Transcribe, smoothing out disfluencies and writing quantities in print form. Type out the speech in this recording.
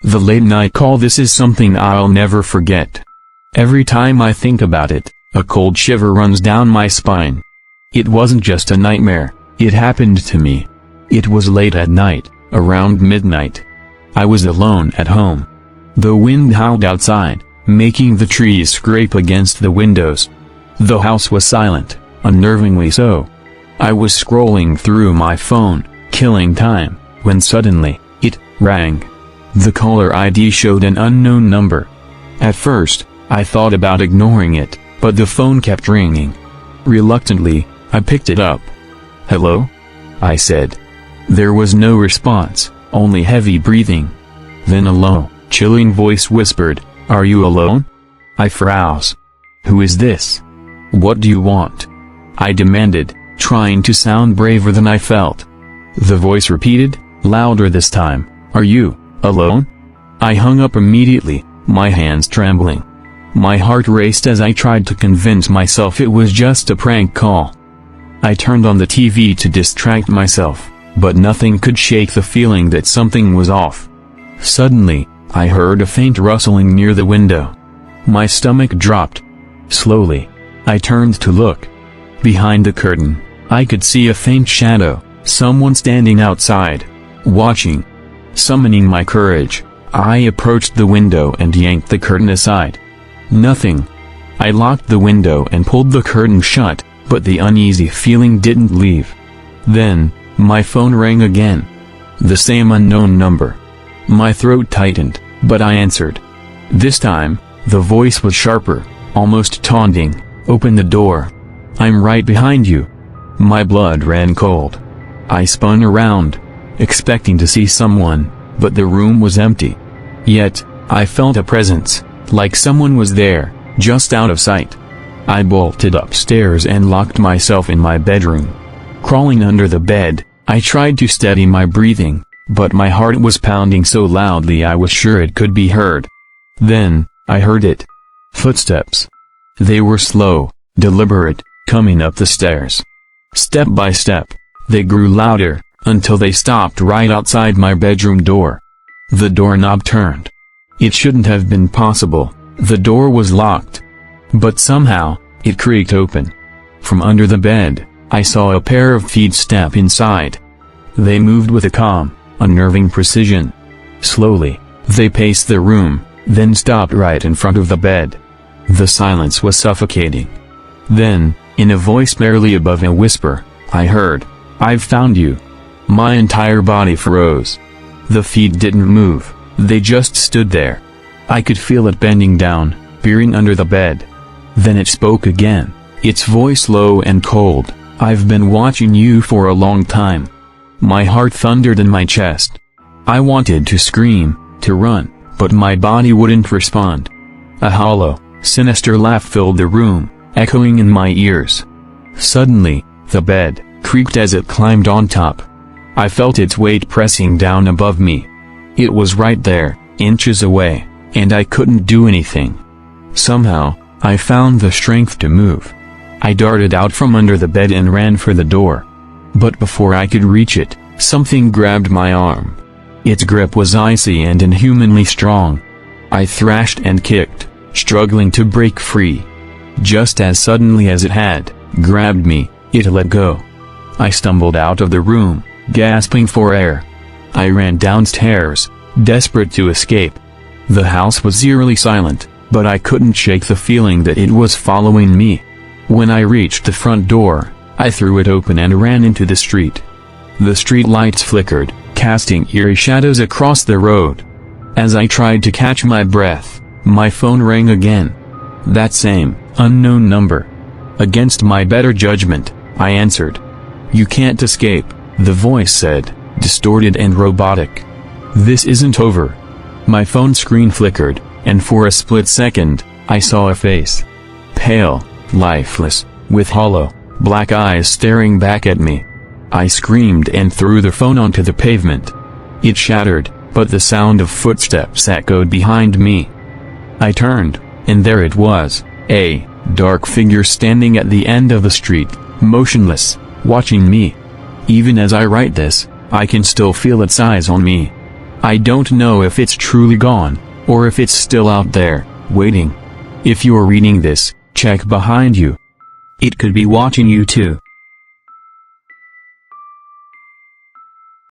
The late night call. This is something I'll never forget. Every time I think about it, a cold shiver runs down my spine. It wasn't just a nightmare, it happened to me. It was late at night, around midnight. I was alone at home. The wind howled outside, making the trees scrape against the windows. The house was silent, unnervingly so. I was scrolling through my phone, killing time, when suddenly, it rang. The caller ID showed an unknown number. At first, I thought about ignoring it, but the phone kept ringing. Reluctantly, I picked it up. "Hello?" I said. There was no response, only heavy breathing. Then a low, chilling voice whispered, "Are you alone?" I froze. "Who is this? What do you want?" I demanded, trying to sound braver than I felt. The voice repeated, louder this time, "Are you alone?" I hung up immediately, my hands trembling. My heart raced as I tried to convince myself it was just a prank call. I turned on the TV to distract myself, but nothing could shake the feeling that something was off. Suddenly, I heard a faint rustling near the window. My stomach dropped. Slowly, I turned to look. Behind the curtain, I could see a faint shadow, someone standing outside, watching. Summoning my courage, I approached the window and yanked the curtain aside. Nothing. I locked the window and pulled the curtain shut, but the uneasy feeling didn't leave. Then, my phone rang again. The same unknown number. My throat tightened, but I answered. This time, the voice was sharper, almost taunting, "Open the door. I'm right behind you." My blood ran cold. I spun around, expecting to see someone, but the room was empty. Yet, I felt a presence, like someone was there, just out of sight. I bolted upstairs and locked myself in my bedroom. Crawling under the bed, I tried to steady my breathing, but my heart was pounding so loudly I was sure it could be heard. Then, I heard it. Footsteps. They were slow, deliberate, coming up the stairs. Step by step, they grew louder, until they stopped right outside my bedroom door. The doorknob turned. It shouldn't have been possible, the door was locked. But somehow, it creaked open. From under the bed, I saw a pair of feet step inside. They moved with a calm, unnerving precision. Slowly, they paced the room, then stopped right in front of the bed. The silence was suffocating. Then, in a voice barely above a whisper, I heard, "I've found you." My entire body froze. The feet didn't move, they just stood there. I could feel it bending down, peering under the bed. Then it spoke again, its voice low and cold, "I've been watching you for a long time." My heart thundered in my chest. I wanted to scream, to run, but my body wouldn't respond. A hollow, sinister laugh filled the room, echoing in my ears. Suddenly, the bed creaked as it climbed on top. I felt its weight pressing down above me. It was right there, inches away, and I couldn't do anything. Somehow, I found the strength to move. I darted out from under the bed and ran for the door. But before I could reach it, something grabbed my arm. Its grip was icy and inhumanly strong. I thrashed and kicked, struggling to break free. Just as suddenly as it had grabbed me, it let go. I stumbled out of the room, gasping for air. I ran downstairs, desperate to escape. The house was eerily silent, but I couldn't shake the feeling that it was following me. When I reached the front door, I threw it open and ran into the street. The street lights flickered, casting eerie shadows across the road. As I tried to catch my breath, my phone rang again. That same, unknown number. Against my better judgment, I answered. "You can't escape," the voice said, distorted and robotic. "This isn't over." My phone screen flickered, and for a split second, I saw a face. Pale, lifeless, with hollow, black eyes staring back at me. I screamed and threw the phone onto the pavement. It shattered, but the sound of footsteps echoed behind me. I turned, and there it was, a dark figure standing at the end of the street, motionless, watching me. Even as I write this, I can still feel its eyes on me. I don't know if it's truly gone, or if it's still out there, waiting. If you're reading this, check behind you. It could be watching you too.